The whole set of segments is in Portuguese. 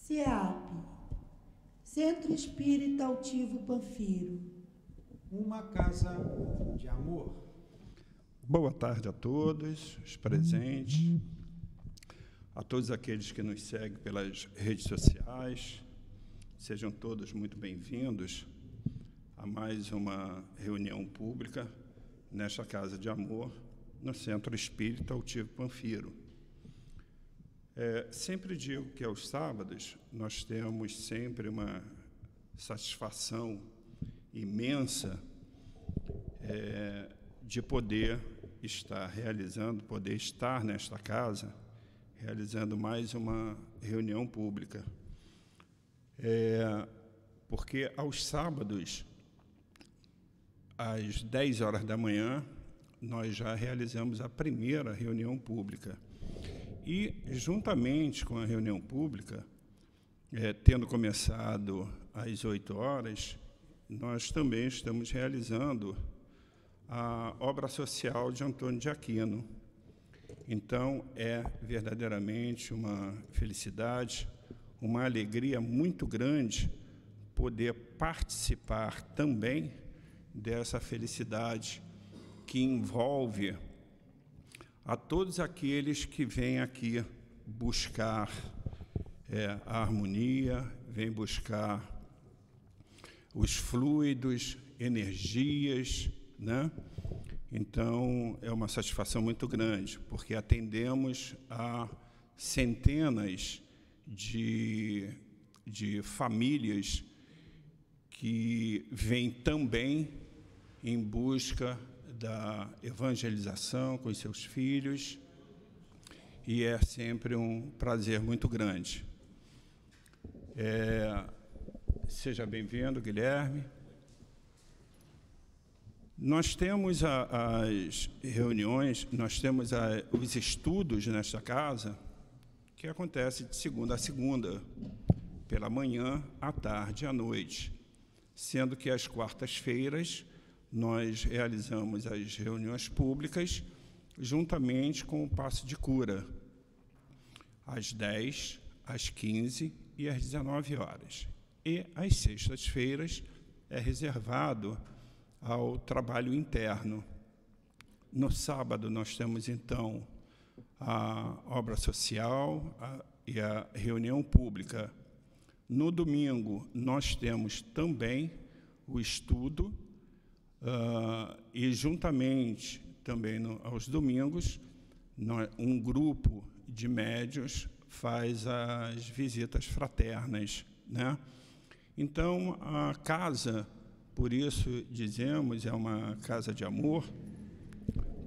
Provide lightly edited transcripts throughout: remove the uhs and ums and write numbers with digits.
CEAP, Centro Espírita Altivo Panfiro. Uma casa de amor. Boa tarde a todos os presentes, a todos aqueles que nos seguem pelas redes sociais. Sejam todos muito bem-vindos a mais uma reunião pública nesta Casa de Amor, no Centro Espírita Altivo Panfiro. Sempre digo que aos sábados nós temos sempre uma satisfação imensa de poder estar nesta casa, realizando mais uma reunião pública. Porque aos sábados, às 10 horas da manhã, nós já realizamos a primeira reunião pública. E, juntamente com a reunião pública, tendo começado às 8 horas, nós também estamos realizando a obra social de Antônio de Aquino. Então, é verdadeiramente uma felicidade, uma alegria muito grande poder participar também dessa felicidade que envolve a todos aqueles que vêm aqui buscar a harmonia, vêm buscar os fluidos, energias, né? Então, é uma satisfação muito grande, porque atendemos a centenas de famílias que vêm também em busca da evangelização com os seus filhos, e é sempre um prazer muito grande. Seja bem-vindo, Guilherme. Nós temos as reuniões, nós temos os estudos nesta casa, que acontecem de segunda a segunda, pela manhã, à tarde e à noite, sendo que às quartas-feiras nós realizamos as reuniões públicas juntamente com o passe de cura, às 10, às 15 e às 19 horas. E às sextas-feiras é reservado ao trabalho interno. No sábado nós temos, então, a obra social e a reunião pública. No domingo nós temos também o estudo, e juntamente também aos domingos, um grupo de médiuns faz as visitas fraternas, né? Então, a casa, por isso dizemos, é uma casa de amor,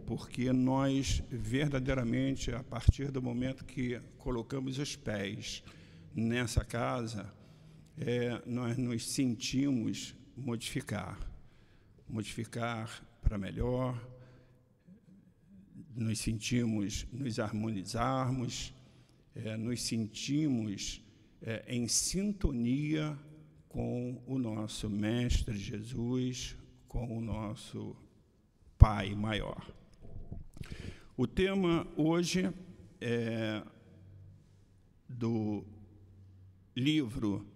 porque nós verdadeiramente, a partir do momento que colocamos os pés nessa casa, nós nos sentimos modificar para melhor, nos sentimos nos harmonizarmos, nos sentimos em sintonia com o nosso Mestre Jesus, com o nosso Pai maior. O tema hoje é do livro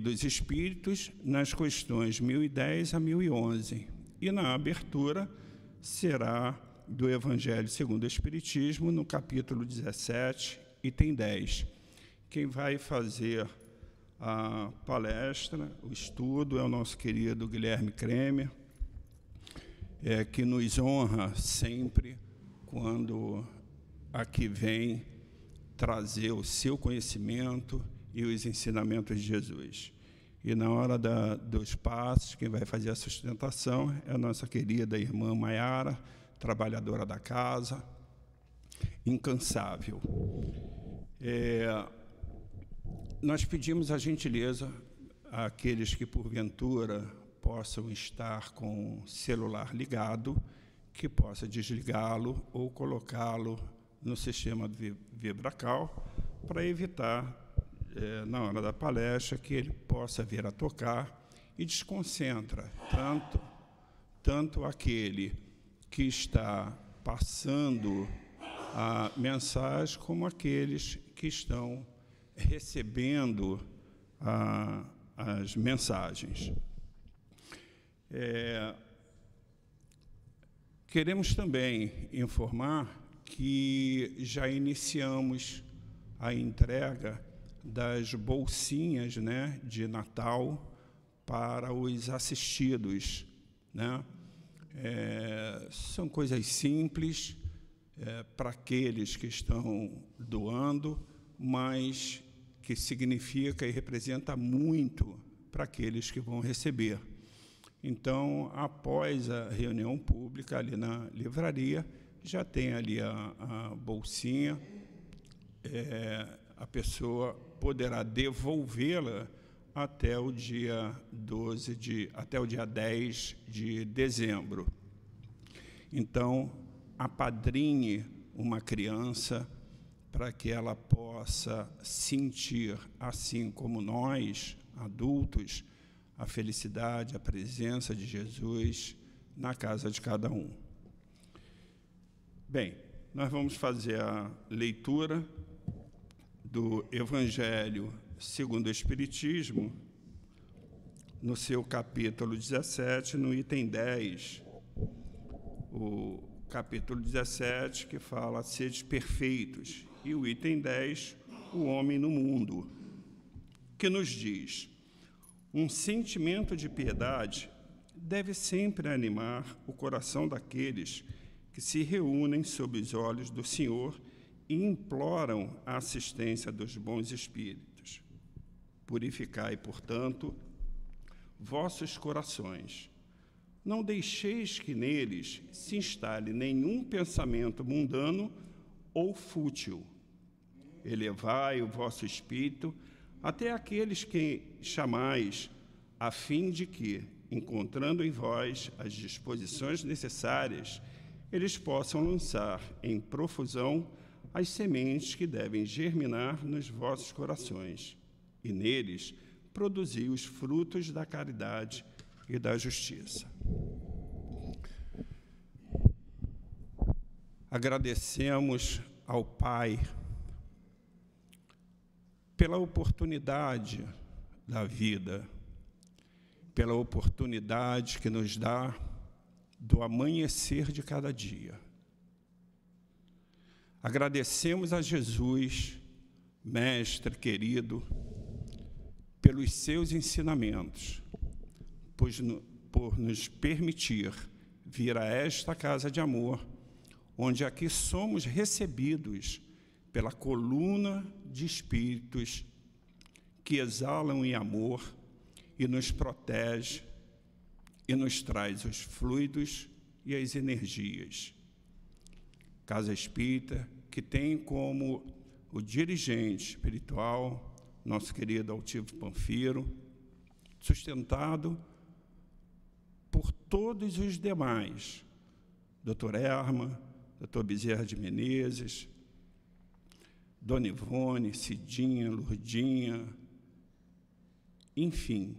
dos Espíritos, nas questões 1010 a 1011. E na abertura será do Evangelho segundo o Espiritismo, no capítulo 17, item 10. Quem vai fazer a palestra, o estudo, é o nosso querido Guilherme Kremer, que nos honra sempre quando aqui vem trazer o seu conhecimento e os ensinamentos de Jesus. E na hora dos passos, quem vai fazer a sustentação é a nossa querida irmã Maiara, trabalhadora da casa, incansável. Nós pedimos a gentileza àqueles que, porventura, possam estar com o celular ligado, que possa desligá-lo ou colocá-lo no sistema de Vibracal, para evitar, na hora da palestra, que ele possa vir a tocar e desconcentra tanto aquele que está passando a mensagem como aqueles que estão recebendo as mensagens. Queremos também informar que já iniciamos a entrega das bolsinhas, né, de Natal para os assistidos, né? São coisas simples para aqueles que estão doando, mas que significa e representa muito para aqueles que vão receber. Então, após a reunião pública ali na livraria, já tem ali a bolsinha, a pessoa poderá devolvê-la até o dia 10 de dezembro. Então, apadrinhe uma criança para que ela possa sentir, assim como nós, adultos, a felicidade, a presença de Jesus na casa de cada um. Bem, nós vamos fazer a leitura do Evangelho segundo o Espiritismo, no seu capítulo 17, no item 10, o capítulo 17, que fala sede perfeitos, e o item 10, o homem no mundo, que nos diz: um sentimento de piedade deve sempre animar o coração daqueles que se reúnem sob os olhos do Senhor e imploram a assistência dos bons espíritos. Purificai, portanto, vossos corações. Não deixeis que neles se instale nenhum pensamento mundano ou fútil. Elevai o vosso espírito até aqueles que chamais, a fim de que, encontrando em vós as disposições necessárias, eles possam lançar em profusão as sementes que devem germinar nos vossos corações, e neles produzir os frutos da caridade e da justiça. Agradecemos ao Pai pela oportunidade da vida, pela oportunidade que nos dá do amanhecer de cada dia. Agradecemos a Jesus, Mestre querido, pelos seus ensinamentos, por nos permitir vir a esta casa de amor, onde aqui somos recebidos pela coluna de espíritos que exalam em amor e nos protege e nos traz os fluidos e as energias. Casa Espírita, que tem como o dirigente espiritual nosso querido Altivo Panfiro, sustentado por todos os demais, Dr. Erma, Dr. Bezerra de Menezes, Dona Ivone, Cidinha, Lourdinha, enfim,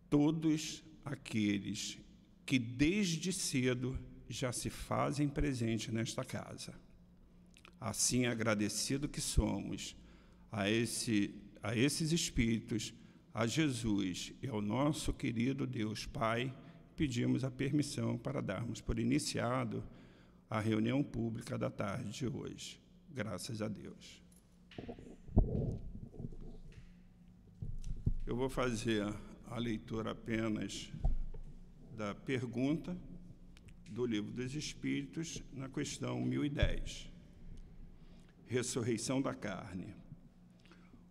todos aqueles que desde cedo já se fazem presente nesta casa. Assim, agradecido que somos a esses espíritos, a Jesus e ao nosso querido Deus Pai, pedimos a permissão para darmos por iniciado a reunião pública da tarde de hoje. Graças a Deus. Eu vou fazer a leitura apenas da pergunta do Livro dos Espíritos, na questão 1010. Ressurreição da carne.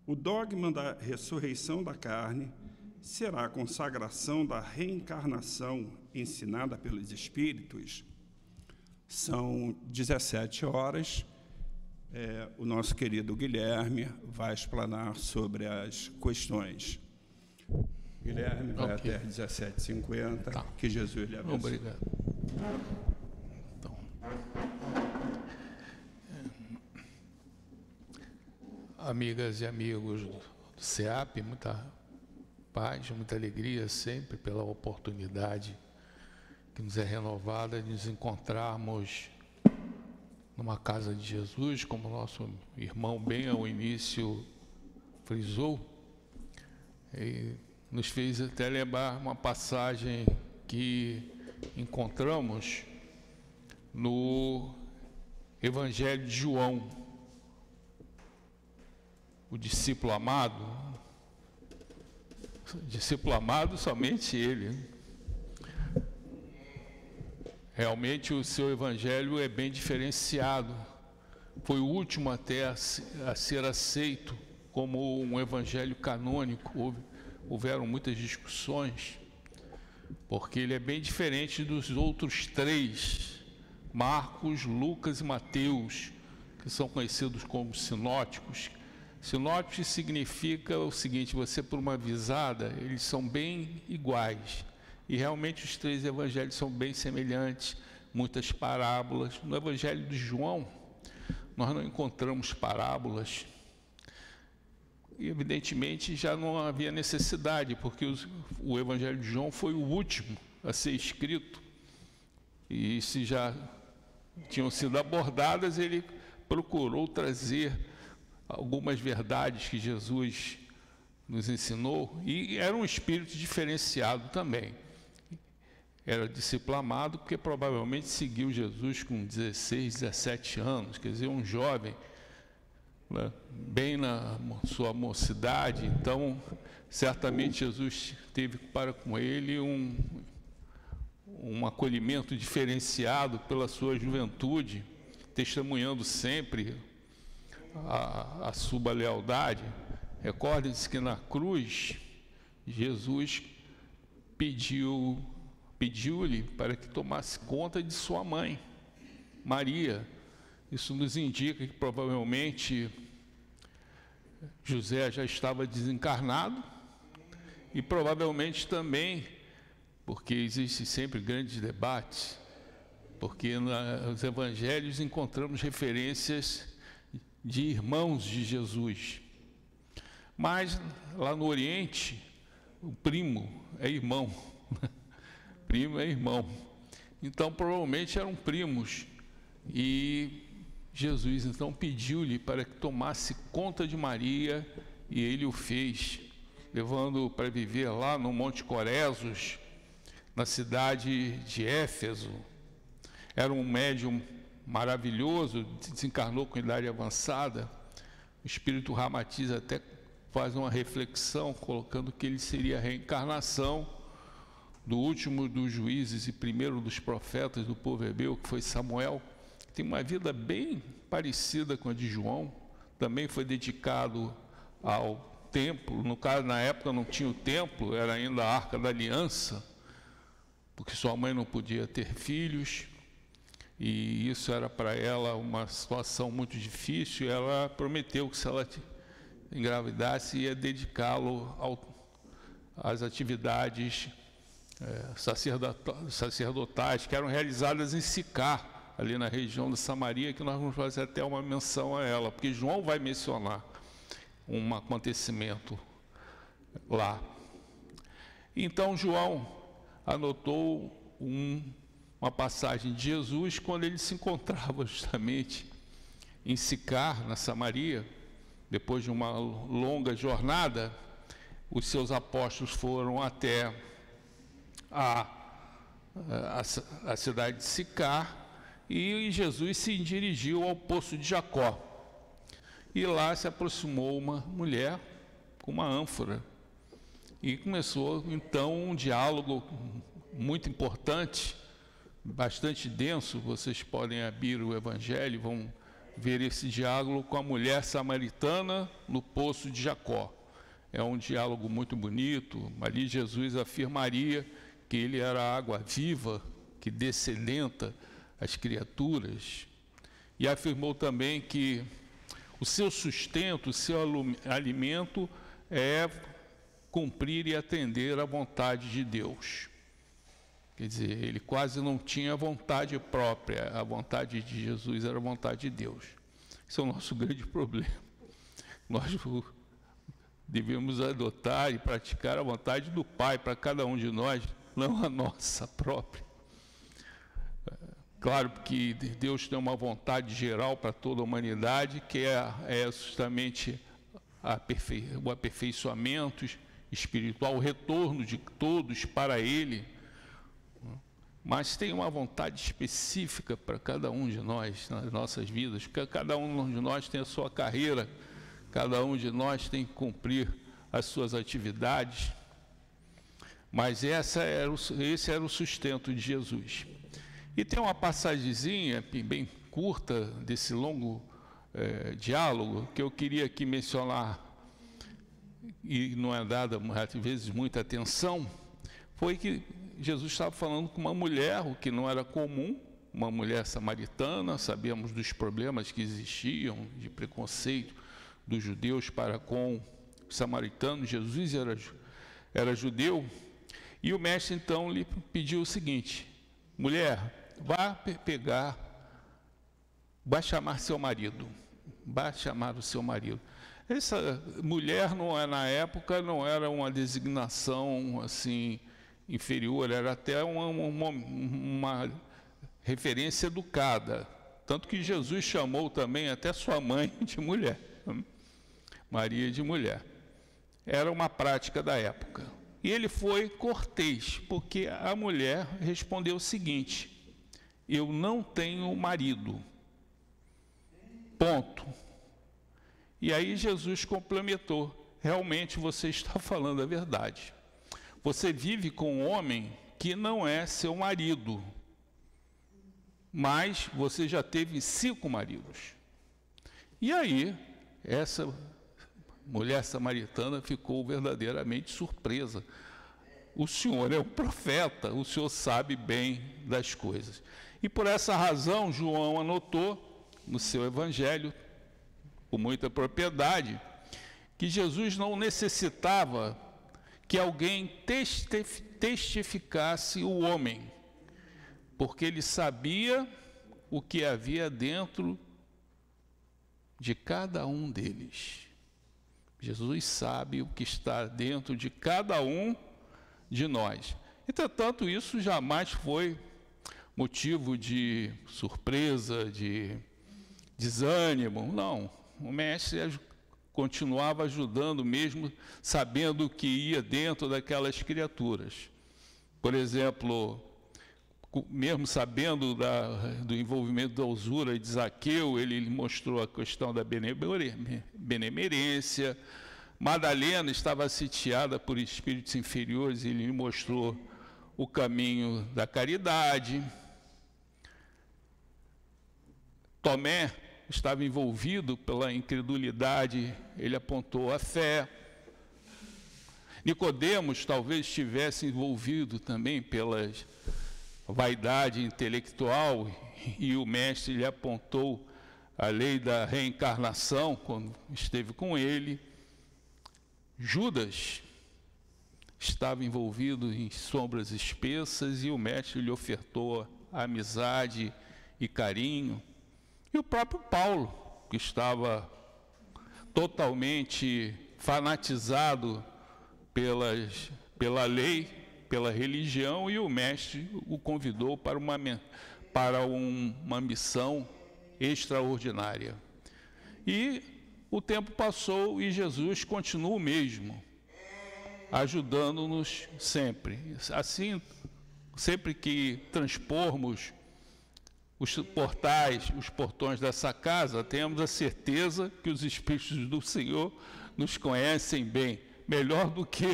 O dogma da ressurreição da carne será a consagração da reencarnação ensinada pelos Espíritos? São 17 horas. O nosso querido Guilherme vai explanar sobre as questões. Guilherme vai até 17h50. Tá. Que Jesus lhe abençoe. Obrigado. Então, amigas e amigos do SEAP, muita paz, muita alegria sempre pela oportunidade que nos é renovada de nos encontrarmos numa casa de Jesus, como nosso irmão bem ao início frisou, e nos fez até lembrar uma passagem que encontramos no Evangelho de João, o discípulo amado somente ele. Realmente o seu evangelho é bem diferenciado. Foi o último até a ser aceito como um evangelho canônico. Houveram muitas discussões, porque ele é bem diferente dos outros três, Marcos, Lucas e Mateus, que são conhecidos como sinóticos. Sinótico significa o seguinte: você por uma visada, eles são bem iguais. E realmente os três evangelhos são bem semelhantes, muitas parábolas. No evangelho de João, nós não encontramos parábolas. E evidentemente já não havia necessidade, porque o evangelho de João foi o último a ser escrito. E se já tinham sido abordadas, ele procurou trazer algumas verdades que Jesus nos ensinou, e era um espírito diferenciado também. Era discípulo amado, porque provavelmente seguiu Jesus com 16, 17 anos, quer dizer, um jovem, né, bem na sua mocidade. Então, certamente Jesus teve para com ele um acolhimento diferenciado pela sua juventude, testemunhando sempre a sua lealdade. Recordem-se que na cruz, Jesus pediu-lhe para que tomasse conta de sua mãe, Maria. Isso nos indica que provavelmente José já estava desencarnado, e provavelmente também, porque existe sempre grandes debates, porque nos evangelhos encontramos referências de irmãos de Jesus. Mas lá no Oriente, o primo é irmão. Primo é irmão. Então, provavelmente eram primos. E Jesus, então, pediu-lhe para que tomasse conta de Maria, e ele o fez, levando para viver lá no Monte Coresos, na cidade de Éfeso. Era um médium maravilhoso, desencarnou com idade avançada. O espírito Ramatiz até faz uma reflexão, colocando que ele seria a reencarnação do último dos juízes e primeiro dos profetas do povo hebreu, que foi Samuel. Tem uma vida bem parecida com a de João, também foi dedicado ao templo. No caso, na época não tinha o templo, era ainda a Arca da Aliança, porque sua mãe não podia ter filhos, e isso era para ela uma situação muito difícil. Ela prometeu que se ela engravidasse, ia dedicá-lo às atividades sacerdotais que eram realizadas em Sicar, ali na região de Samaria, que nós vamos fazer até uma menção a ela, porque João vai mencionar um acontecimento lá. Então João anotou uma passagem de Jesus quando ele se encontrava justamente em Sicar, na Samaria. Depois de uma longa jornada, os seus apóstolos foram até a cidade de Sicar, e Jesus se dirigiu ao poço de Jacó. E lá se aproximou uma mulher com uma ânfora, e começou então um diálogo muito importante, bastante denso. Vocês podem abrir o Evangelho, vão ver esse diálogo com a mulher samaritana no poço de Jacó. É um diálogo muito bonito. Ali Jesus afirmaria que ele era a água viva que descedenta as criaturas, e afirmou também que o seu sustento, o seu alimento é cumprir e atender à vontade de Deus. Quer dizer, ele quase não tinha vontade própria, a vontade de Jesus era a vontade de Deus. Esse é o nosso grande problema. Nós devemos adotar e praticar a vontade do Pai para cada um de nós, não a nossa própria. Claro que Deus tem uma vontade geral para toda a humanidade, que é justamente o aperfeiçoamento espiritual, o retorno de todos para Ele. Mas tem uma vontade específica para cada um de nós, nas nossas vidas, porque cada um de nós tem a sua carreira, cada um de nós tem que cumprir as suas atividades. Mas esse era o sustento de Jesus. E tem uma passagenzinha bem curta desse longo diálogo que eu queria aqui mencionar, e não é dada às vezes muita atenção, foi que Jesus estava falando com uma mulher, o que não era comum, uma mulher samaritana. Sabemos dos problemas que existiam de preconceito dos judeus para com os samaritanos. Jesus era judeu, e o mestre então lhe pediu o seguinte: mulher, vai chamar seu marido, vai chamar o seu marido. Essa mulher na época não era uma designação assim inferior, era até uma referência educada, tanto que Jesus chamou também até sua mãe de mulher, Maria de mulher. Era uma prática da época. E ele foi cortês, porque a mulher respondeu o seguinte: eu não tenho marido. Ponto. E aí Jesus complementou: realmente você está falando a verdade. Você vive com um homem que não é seu marido, mas você já teve 5 maridos. E aí, essa mulher samaritana ficou verdadeiramente surpresa. O senhor é um profeta, o senhor sabe bem das coisas. E por essa razão, João anotou no seu evangelho, com muita propriedade, que Jesus não necessitava que alguém testificasse o homem, porque ele sabia o que havia dentro de cada um deles. Jesus sabe o que está dentro de cada um de nós. Entretanto, isso jamais foi motivo de surpresa, de desânimo. Não, o mestre continuava ajudando mesmo sabendo o que ia dentro daquelas criaturas. Por exemplo, mesmo sabendo do envolvimento da usura de Zaqueu, ele mostrou a questão da benemerência. Madalena estava sitiada por espíritos inferiores, e ele lhe mostrou o caminho da caridade. Tomé estava envolvido pela incredulidade, ele apontou a fé. Nicodemos talvez estivesse envolvido também pela vaidade intelectual, e o mestre lhe apontou a lei da reencarnação quando esteve com ele. Judas estava envolvido em sombras espessas, e o mestre lhe ofertou amizade e carinho. E o próprio Paulo, que estava totalmente fanatizado pela lei, pela religião, e o mestre o convidou para uma missão extraordinária. E o tempo passou e Jesus continua o mesmo, ajudando-nos sempre. Assim, sempre que transpormos os portões dessa casa, temos a certeza que os Espíritos do Senhor nos conhecem bem, melhor do que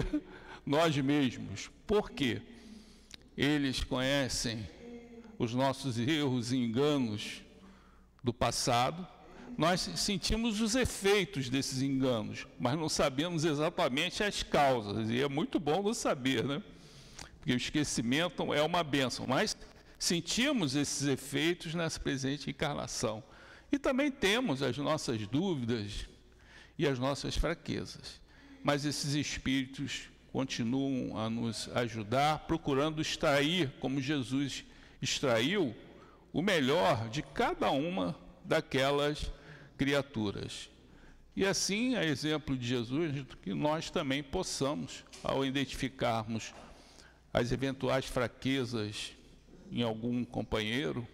nós mesmos. Por quê? Eles conhecem os nossos erros e enganos do passado. Nós sentimos os efeitos desses enganos, mas não sabemos exatamente as causas, e é muito bom não saber, né? Porque o esquecimento é uma bênção, mas sentimos esses efeitos nessa presente encarnação. E também temos as nossas dúvidas e as nossas fraquezas. Mas esses espíritos continuam a nos ajudar, procurando extrair, como Jesus extraiu, o melhor de cada uma daquelas criaturas. E assim, a exemplo de Jesus, que nós também possamos, ao identificarmos as eventuais fraquezas em algum companheiro,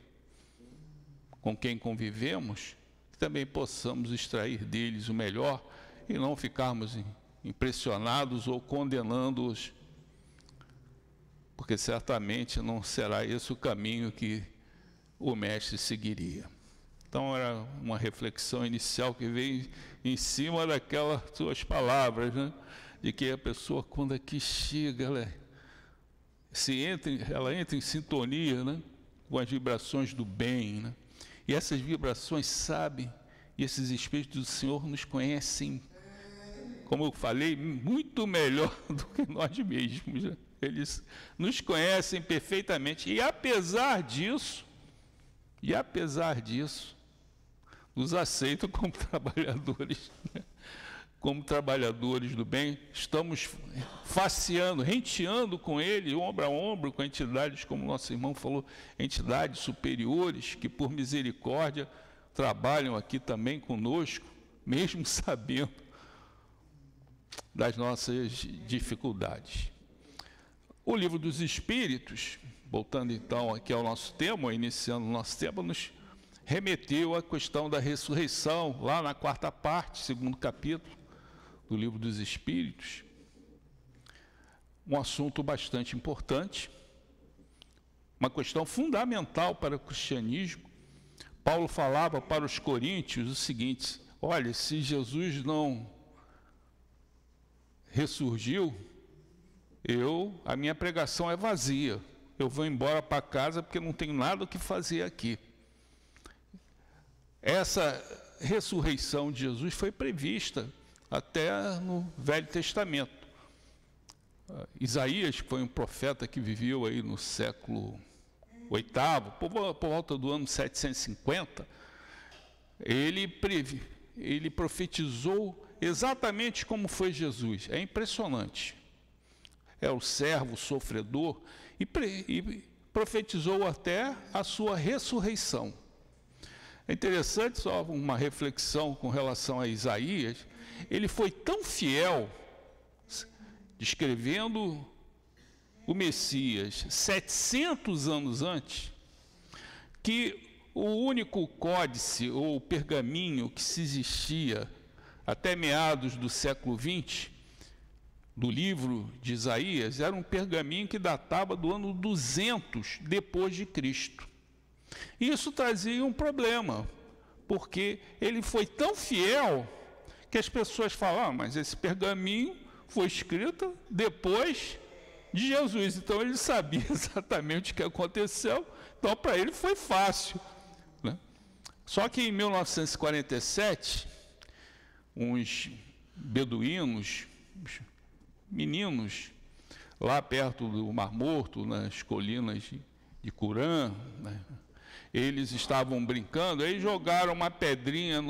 com quem convivemos, que também possamos extrair deles o melhor e não ficarmos impressionados ou condenando-os, porque certamente não será esse o caminho que o mestre seguiria. Então, era uma reflexão inicial que veio em cima daquelas suas palavras, né? De que a pessoa, quando aqui chega, ela entra em sintonia, né? Com as vibrações do bem, né? E essas vibrações sabem, e esses Espíritos do Senhor nos conhecem, como eu falei, muito melhor do que nós mesmos, né? Eles nos conhecem perfeitamente, e apesar disso, nos aceitam como trabalhadores, né? Como trabalhadores do bem, estamos faceando, renteando com ele, ombro a ombro, com entidades, como nosso irmão falou, entidades superiores, que por misericórdia trabalham aqui também conosco, mesmo sabendo das nossas dificuldades. O Livro dos Espíritos, voltando então aqui ao nosso tema, iniciando o nosso tema, nos remeteu à questão da ressurreição, lá na 4ª parte, 2º capítulo do Livro dos Espíritos, um assunto bastante importante, uma questão fundamental para o cristianismo. Paulo falava para os coríntios o seguinte: olha, se Jesus não ressurgiu, a minha pregação é vazia, eu vou embora para casa porque não tenho nada o que fazer aqui. Essa ressurreição de Jesus foi prevista até no Velho Testamento. Isaías, que foi um profeta que viveu aí no século VIII, por volta do ano 750, ele profetizou exatamente como foi Jesus. É impressionante. É o servo sofredor, e profetizou até a sua ressurreição. É interessante, só uma reflexão com relação a Isaías. Ele foi tão fiel, descrevendo o Messias 700 anos antes, que o único códice ou pergaminho que se existia até meados do século XX, do livro de Isaías, era um pergaminho que datava do ano 200 depois de Cristo. Isso trazia um problema, porque ele foi tão fiel que as pessoas falam, mas esse pergaminho foi escrito depois de Jesus, então ele sabia exatamente o que aconteceu, então para ele foi fácil, né? Só que em 1947, uns beduínos, meninos, lá perto do Mar Morto, nas colinas de Curã, né? Eles estavam brincando, aí jogaram uma pedrinha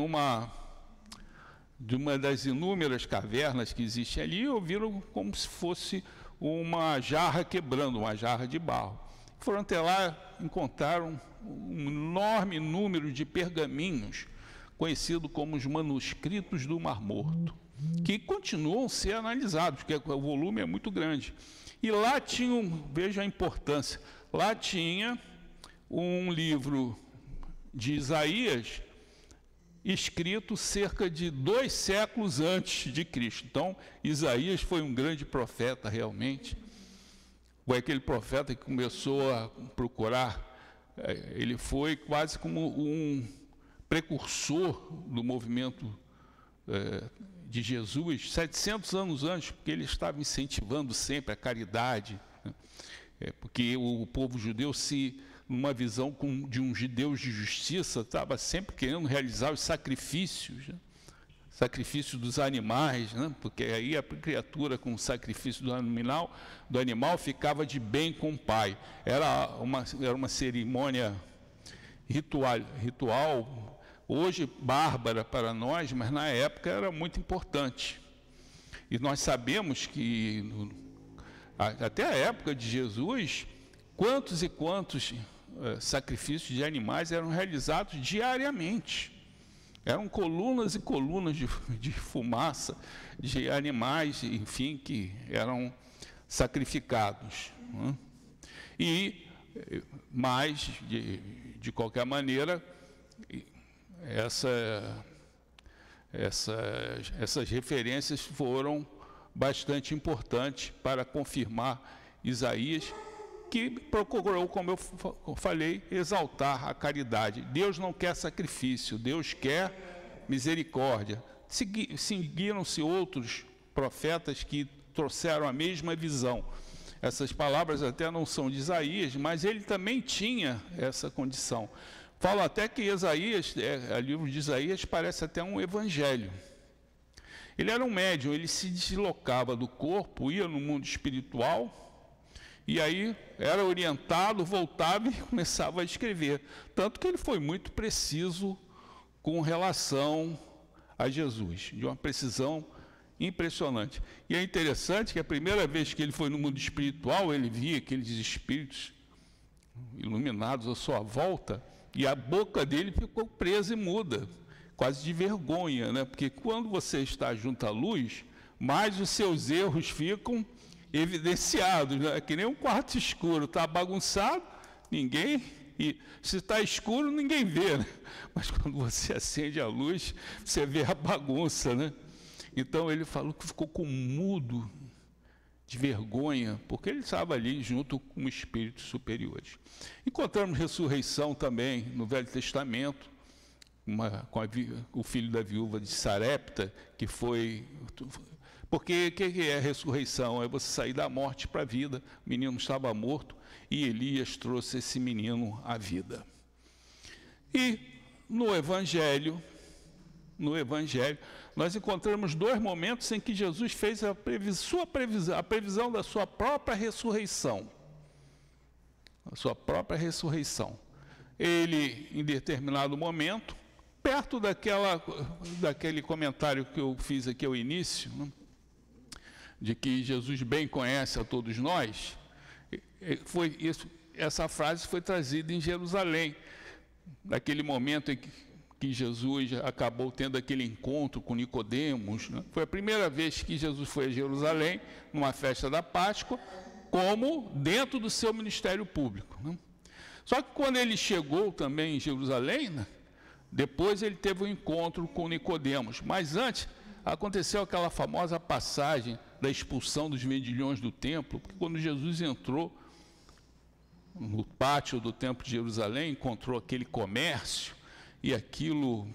de uma das inúmeras cavernas que existem ali, e ouviram como se fosse uma jarra quebrando, uma jarra de barro. Foram até lá, encontraram um enorme número de pergaminhos, conhecido como os manuscritos do Mar Morto, que continuam a ser analisados, porque o volume é muito grande. E lá tinham, veja a importância, lá tinha um livro de Isaías, escrito cerca de 2 séculos antes de Cristo. Então, Isaías foi um grande profeta realmente. Foi aquele profeta que começou a procurar, ele foi quase como um precursor do movimento de Jesus, 700 anos antes, porque ele estava incentivando sempre a caridade, né? Porque o povo judeu, numa visão de um Deus de justiça, estava sempre querendo realizar os sacrifícios, né? Sacrifício dos animais, né? Porque aí a criatura com o sacrifício do animal ficava de bem com o pai. Era uma cerimônia ritual, hoje bárbara para nós, mas na época era muito importante. E nós sabemos que até a época de Jesus, quantos e quantos sacrifícios de animais eram realizados diariamente. Eram colunas e colunas de fumaça de animais, enfim, que eram sacrificados, né? Mas, de qualquer maneira, essas referências foram bastante importantes para confirmar Isaías, que procurou, como eu falei, exaltar a caridade. Deus não quer sacrifício, Deus quer misericórdia. Seguiram-se outros profetas que trouxeram a mesma visão. Essas palavras até não são de Isaías, mas ele também tinha essa condição. Falo até que Isaías, o livro de Isaías parece até um evangelho. Ele era um médium, ele se deslocava do corpo, ia no mundo espiritual, e aí era orientado, voltava e começava a escrever. Tanto que ele foi muito preciso com relação a Jesus, de uma precisão impressionante. E é interessante que a primeira vez que ele foi no mundo espiritual, ele via aqueles espíritos iluminados à sua volta, e a boca dele ficou presa e muda, quase de vergonha, né? Porque quando você está junto à luz, mais os seus erros ficam evidenciados, né? É que nem um quarto escuro, está bagunçado, ninguém, e se está escuro, ninguém vê, né? Mas quando você acende a luz, você vê a bagunça, né? Então ele falou que ficou com mudo de vergonha, porque ele estava ali junto com espíritos superiores. Encontramos ressurreição também no Velho Testamento, com o filho da viúva de Sarepta, que foi... Porque o que é ressurreição? É você sair da morte para a vida. O menino estava morto e Elias trouxe esse menino à vida. E no Evangelho, nós encontramos dois momentos em que Jesus fez a previsão da sua própria ressurreição. A sua própria ressurreição. Ele, em determinado momento, perto daquele comentário que eu fiz aqui ao início, né, de que Jesus bem conhece a todos nós, essa frase foi trazida em Jerusalém, naquele momento em que Jesus acabou tendo aquele encontro com Nicodemos, né? Foi a primeira vez que Jesus foi a Jerusalém, numa festa da Páscoa, como dentro do seu ministério público, né? Só que quando ele chegou também em Jerusalém, né, depois ele teve um encontro com Nicodemos, mas antes aconteceu aquela famosa passagem da expulsão dos vendilhões do templo, porque quando Jesus entrou no pátio do templo de Jerusalém, encontrou aquele comércio, e aquilo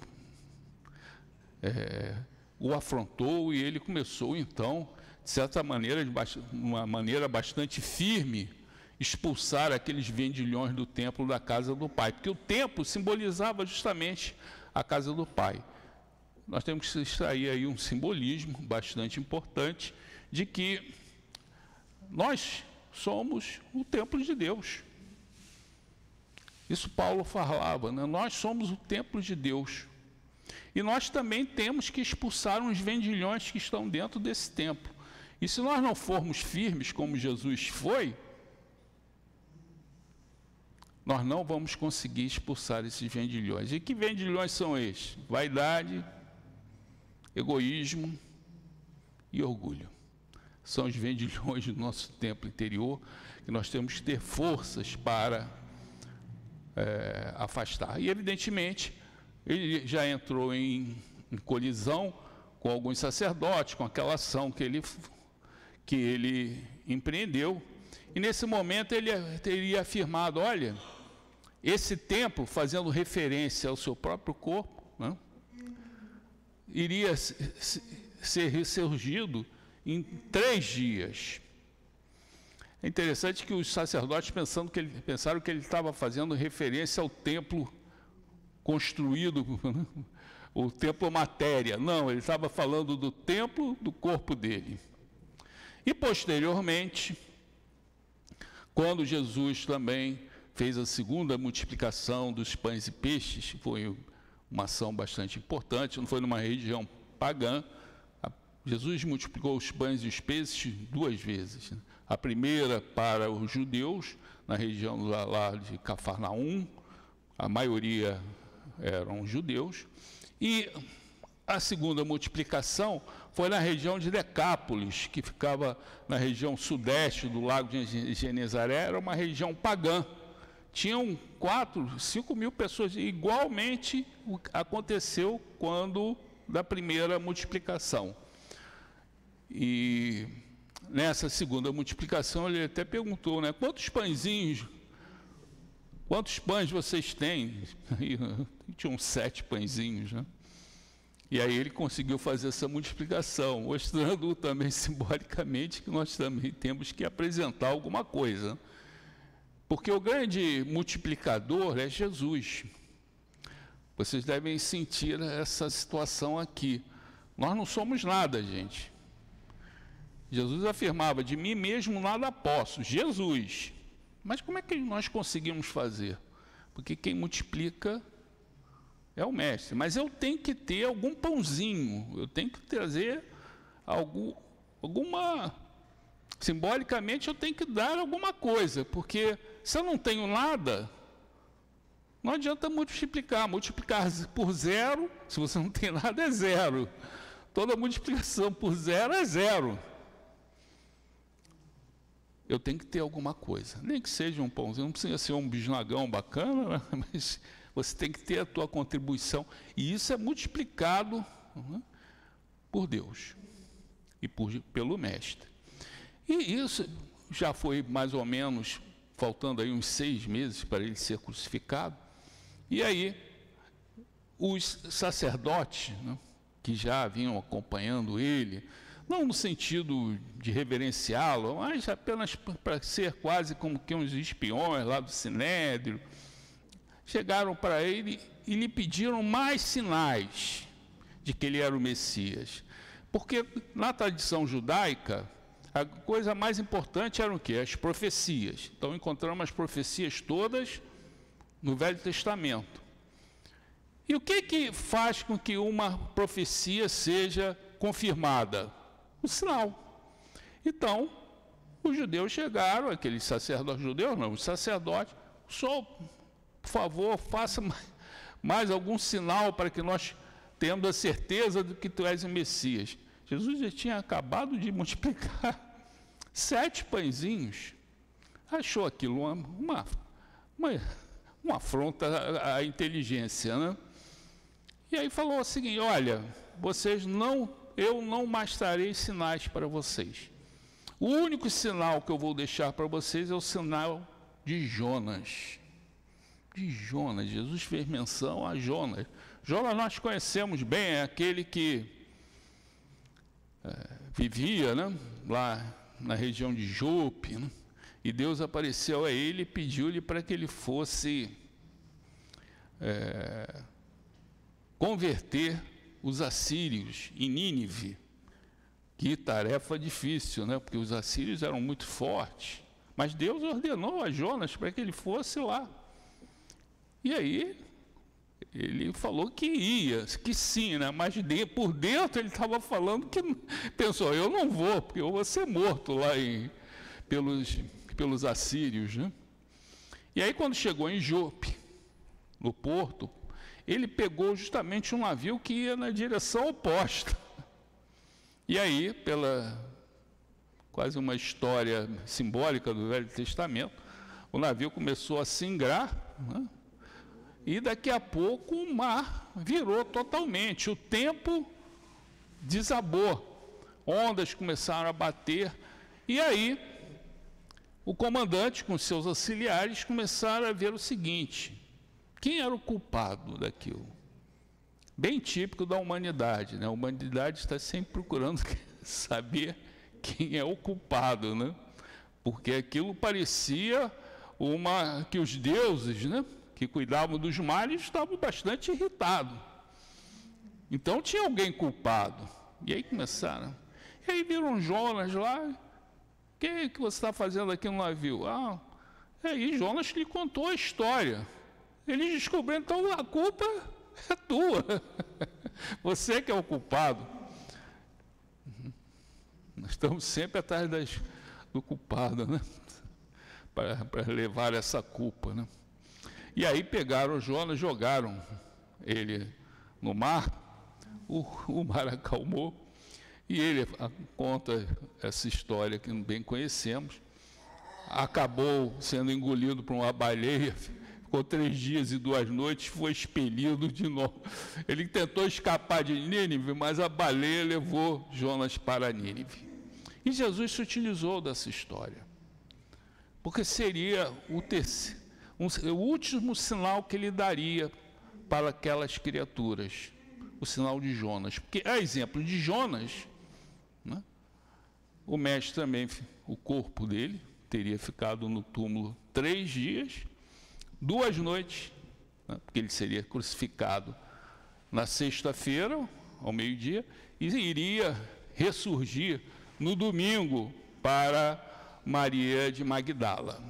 o afrontou, e ele começou então, de certa maneira, de uma maneira bastante firme, expulsar aqueles vendilhões do templo da casa do Pai, porque o templo simbolizava justamente a casa do Pai. Nós temos que extrair aí um simbolismo bastante importante de que nós somos o templo de Deus. Isso Paulo falava, né? Nós somos o templo de Deus. E nós também temos que expulsar uns vendilhões que estão dentro desse templo. E se nós não formos firmes como Jesus foi, nós não vamos conseguir expulsar esses vendilhões. E que vendilhões são esses? Vaidade, egoísmo e orgulho. São os vendilhões do nosso templo interior, que nós temos que ter forças para afastar. E, evidentemente, ele já entrou em colisão com alguns sacerdotes, com aquela ação que ele empreendeu. E, nesse momento, ele teria afirmado, olha, esse templo, fazendo referência ao seu próprio corpo, né, iria ser ressurgido em 3 dias. É interessante que os sacerdotes pensaram que ele estava fazendo referência ao templo construído, o templo matéria. Não, ele estava falando do templo do corpo dele. E, posteriormente, quando Jesus também fez a segunda multiplicação dos pães e peixes, foi uma ação bastante importante, não foi numa região pagã. Jesus multiplicou os pães e os peixes 2 vezes. Né? A primeira para os judeus, na região lá de Cafarnaum, a maioria eram judeus, e a segunda multiplicação foi na região de Decápolis, que ficava na região sudeste do lago de Genezaré, era uma região pagã, tinham 4, 5 mil pessoas. Igualmente aconteceu quando da primeira multiplicação. E nessa segunda multiplicação ele até perguntou, né, quantos pães vocês têm? E tinham 7 pãezinhos, né? E aí ele conseguiu fazer essa multiplicação, mostrando também simbolicamente que nós também temos que apresentar alguma coisa. Porque o grande multiplicador é Jesus. Vocês devem sentir essa situação aqui. Nós não somos nada, gente. Jesus afirmava, de mim mesmo nada posso. Jesus. Mas como é que nós conseguimos fazer? Porque quem multiplica é o mestre. Mas eu tenho que ter algum pãozinho. Eu tenho que trazer alguma... Simbolicamente eu tenho que dar alguma coisa. Porque se eu não tenho nada, não adianta multiplicar. Multiplicar por 0, se você não tem nada, é 0. Toda multiplicação por 0 é 0. Eu tenho que ter alguma coisa. Nem que seja um pãozinho, não precisa ser um bisnagão bacana, mas você tem que ter a tua contribuição. E isso é multiplicado, né, por Deus e pelo Mestre. E isso já foi mais ou menos, faltando aí uns 6 meses para ele ser crucificado. E aí, os sacerdotes, né, que já vinham acompanhando ele, não no sentido de reverenciá-lo, mas apenas para ser quase como que uns espiões lá do Sinédrio, chegaram para ele e lhe pediram mais sinais de que ele era o Messias. Porque na tradição judaica, a coisa mais importante era o quê? As profecias. Então encontramos as profecias todas no Velho Testamento. E o que faz com que uma profecia seja confirmada? O sinal. Então, os judeus chegaram, aqueles sacerdotes judeus, não, os sacerdotes, só, por favor, faça mais algum sinal para que nós tenhamos a certeza de que tu és o Messias. Jesus já tinha acabado de multiplicar 7 pãezinhos. Achou aquilo uma afronta à inteligência, né? E aí falou o seguinte, olha, eu não mais trarei sinais para vocês. O único sinal que eu vou deixar para vocês é o sinal de Jonas. De Jonas, Jesus fez menção a Jonas. Jonas nós conhecemos bem, é aquele que vivia, né, lá na região de Jope, né, e Deus apareceu a ele e pediu-lhe para que ele fosse converter os assírios em Nínive. Que tarefa difícil, né? Porque os assírios eram muito fortes. Mas Deus ordenou a Jonas para que ele fosse lá. E aí, ele falou que ia, que sim, né? Mas por dentro ele estava falando que, pensou, eu não vou, porque eu vou ser morto lá pelos assírios, né? E aí, quando chegou em Jope, no porto, ele pegou justamente um navio que ia na direção oposta. E aí, pela quase uma história simbólica do Velho Testamento, o navio começou a singrar, né? E daqui a pouco o mar virou totalmente, o tempo desabou, ondas começaram a bater, e aí o comandante com seus auxiliares começaram a ver o seguinte: quem era o culpado daquilo? Bem típico da humanidade, né? A humanidade está sempre procurando saber quem é o culpado, né? Porque aquilo parecia que os deuses, né, que cuidavam dos mares estavam bastante irritados. Então tinha alguém culpado. E aí começaram. E aí viram Jonas lá. O que você está fazendo aqui no navio? E aí Jonas lhe contou a história. Eles descobriram, então a culpa é tua. Você que é o culpado. Nós estamos sempre atrás do culpado, né? Para levar essa culpa, né? E aí pegaram Jonas, jogaram ele no mar, o mar acalmou, e ele conta essa história que bem conhecemos, acabou sendo engolido por uma baleia, ficou 3 dias e 2 noites, foi expelido de novo. Ele tentou escapar de Nínive, mas a baleia levou Jonas para Nínive. E Jesus se utilizou dessa história, porque seria o último sinal que ele daria para aquelas criaturas, o sinal de Jonas. Porque, a exemplo de Jonas, né, o mestre também, o corpo dele teria ficado no túmulo 3 dias, 2 noites, né, porque ele seria crucificado na sexta-feira, ao meio-dia, e iria ressurgir no domingo para Maria de Magdala.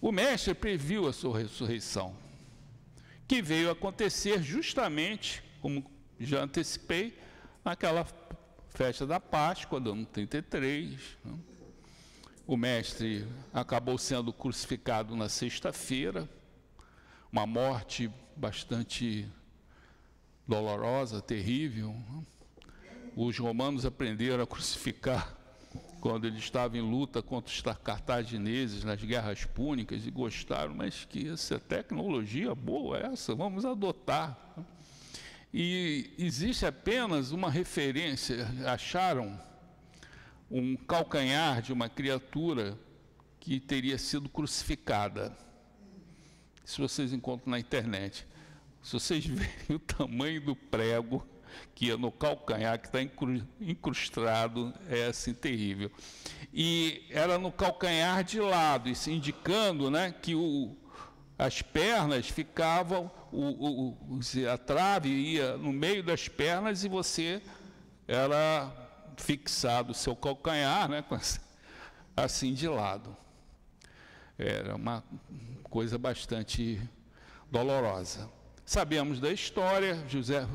O mestre previu a sua ressurreição, que veio acontecer justamente, como já antecipei, naquela festa da Páscoa, do ano 33. Né? O mestre acabou sendo crucificado na sexta-feira, uma morte bastante dolorosa, terrível. Né? Os romanos aprenderam a crucificar quando ele estava em luta contra os cartagineses nas guerras púnicas e gostaram, mas que essa tecnologia boa essa, vamos adotar. E existe apenas uma referência, acharam um calcanhar de uma criatura que teria sido crucificada. Se vocês encontram na internet, se vocês verem o tamanho do prego que é no calcanhar, que está incrustado, é assim terrível. E era no calcanhar de lado, isso indicando, né, que as pernas ficavam, a trave ia no meio das pernas e você era fixado o seu calcanhar, né, assim de lado. Era uma coisa bastante dolorosa. Sabemos da história,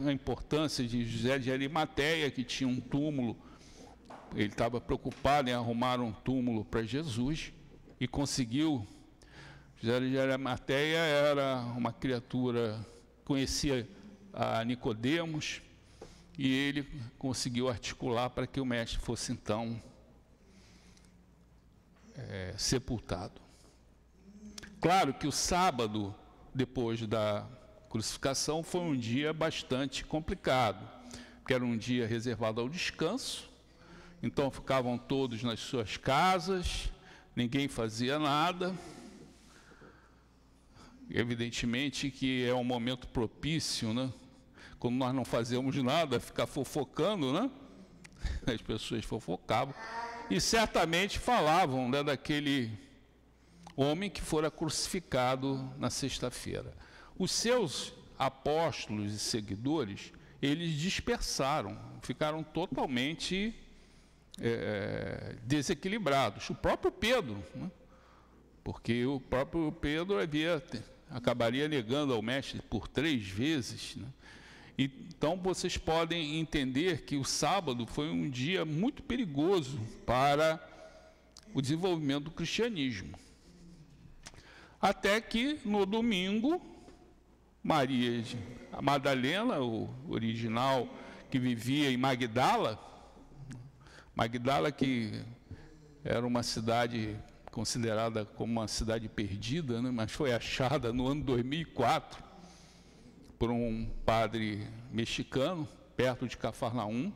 a importância de José de Arimateia, que tinha um túmulo, ele estava preocupado em arrumar um túmulo para Jesus, e conseguiu. José de Arimateia era uma criatura, conhecia a Nicodemos, e ele conseguiu articular para que o mestre fosse então sepultado. Claro que o sábado, depois da crucificação, foi um dia bastante complicado, porque era um dia reservado ao descanso, então ficavam todos nas suas casas, ninguém fazia nada. Evidentemente que é um momento propício, né? Quando nós não fazemos nada, ficar fofocando, né? As pessoas fofocavam e certamente falavam, né, daquele homem que fora crucificado na sexta-feira. Os seus apóstolos e seguidores, eles dispersaram, ficaram totalmente desequilibrados. O próprio Pedro, né? Porque o próprio Pedro acabaria negando ao mestre por 3 vezes. Né? Então, vocês podem entender que o sábado foi um dia muito perigoso para o desenvolvimento do cristianismo. Até que, no domingo, Maria de Madalena, o original que vivia em Magdala, que era uma cidade considerada como uma cidade perdida, né, mas foi achada no ano 2004 por um padre mexicano, perto de Cafarnaum.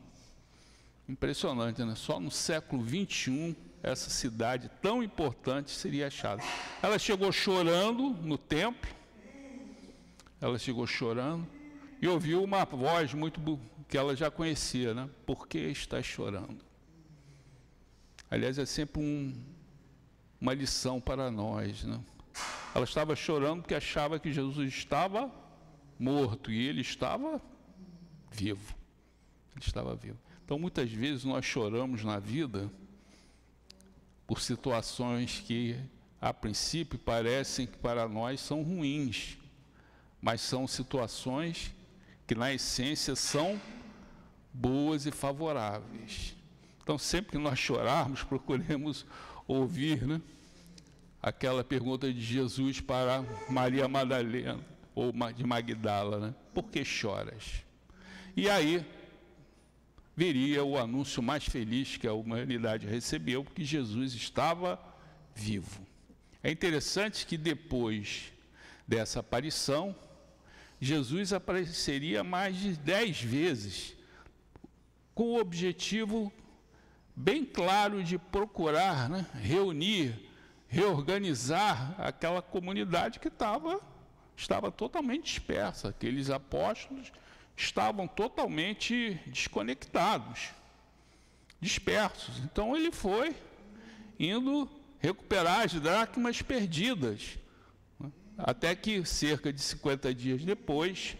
Impressionante, né? Só no século XXI, essa cidade tão importante seria achada. Ela chegou chorando no templo, e ouviu uma voz que ela já conhecia, né? Por que estás chorando? Aliás, é sempre uma lição para nós, né? Ela estava chorando porque achava que Jesus estava morto e ele estava vivo. Ele estava vivo. Então, muitas vezes nós choramos na vida por situações que, a princípio, parecem que para nós são ruins, mas são situações que, na essência, são boas e favoráveis. Então, sempre que nós chorarmos, procuremos ouvir, né, aquela pergunta de Jesus para Maria Madalena, ou de Magdala, né? Por que choras? E aí viria o anúncio mais feliz que a humanidade recebeu, que Jesus estava vivo. É interessante que depois dessa aparição, Jesus apareceria mais de 10 vezes, com o objetivo bem claro de procurar, reunir, reorganizar aquela comunidade que estava totalmente dispersa. Aqueles apóstolos estavam totalmente desconectados, dispersos. Então ele foi indo recuperar as dracmas perdidas, até que cerca de 50 dias depois,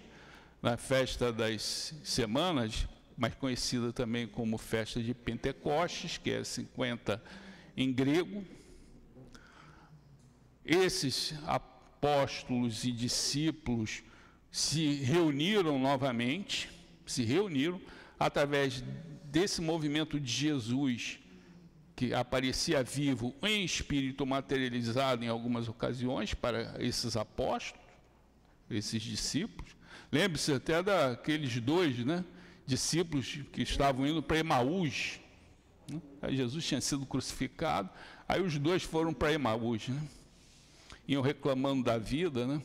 na festa das semanas, mais conhecida também como festa de Pentecostes, que é 50 em grego, esses apóstolos e discípulos se reuniram novamente, através desse movimento de Jesus, que aparecia vivo em espírito materializado em algumas ocasiões para esses apóstolos, esses discípulos. Lembre-se até daqueles dois, discípulos que estavam indo para Emaús. Aí Jesus tinha sido crucificado, aí os dois foram para Emaús, iam reclamando da vida,